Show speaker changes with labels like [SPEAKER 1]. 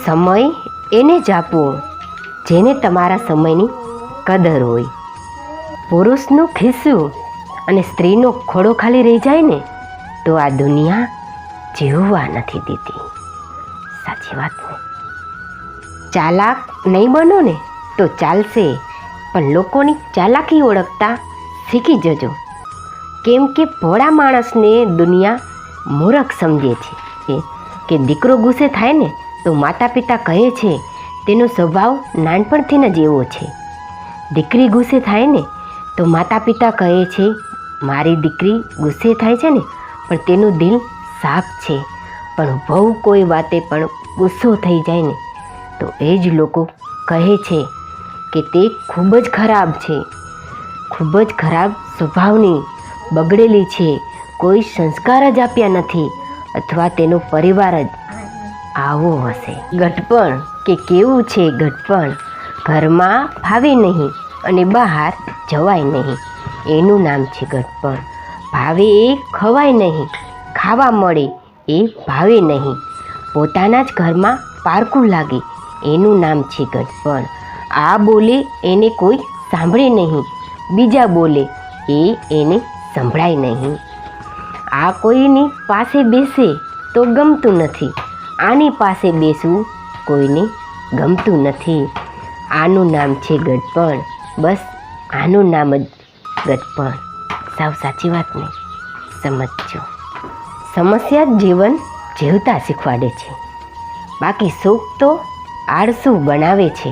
[SPEAKER 1] સમય એને જ આપવો જેને તમારા સમયની કદર હોય. પુરુષનું ખિસ્સું અને સ્ત્રીનો ખોડો ખાલી રહી જાય ને તો આ દુનિયા જીવવા નથી દેતી. સાચી વાત ને? ચાલાક નહીં બનો ને તો ચાલશે, પણ લોકોની ચાલાકી ઓળખતા શીખી જજો. કેમ કે ભોળા માણસને દુનિયા મૂરખ સમજે છે કે દીકરો ગુસ્સે થાય ને તો માતા પિતા કહે છે તેનો સ્વભાવ નાનપણથી જ એવો છે. દીકરી ગુસ્સે થાય ને તો માતા પિતા કહે છે મારી દીકરી ગુસ્સે થાય છે ને પણ તેનું દિલ સાફ છે. પણ બહુ કોઈ વાતે પણ ગુસ્સો થઈ જાય ને તો એ જ લોકો કહે છે કે તે ખૂબ જ ખરાબ છે, ખૂબ જ ખરાબ સ્વભાવની, બગડેલી છે, કોઈ સંસ્કાર જ આપ્યા નથી, અથવા તેનો પરિવાર જ આવો હશે. ગઢપણ કે કેવું છે ગઢપણ, ઘરમાં ફાવે નહીં અને બહાર જવાય નહીં, એનું નામ છે ગઢપણ. ભાવે એ ખવાય નહીં, ખાવા મળે એ ભાવે નહીં, પોતાના જ ઘરમાં પારકું લાગે એનું નામ છે ગઢપણ. આ બોલે એને કોઈ સાંભળે નહીં, બીજા બોલે એને સંભળાય નહીં. આ કોઈની પાસે બેસે તો ગમતું નથી, આની પાસે બેસવું કોઈને ગમતું નથી. આનું નામ છે ગઢપણ. બસ આનું નામ જ ગઢપણ. સાવ સાચી વાત ને? સમજજો. સમસ્યા જ જીવન જીવતા શીખવાડે છે, બાકી સુખ તો આળસુ બનાવે છે.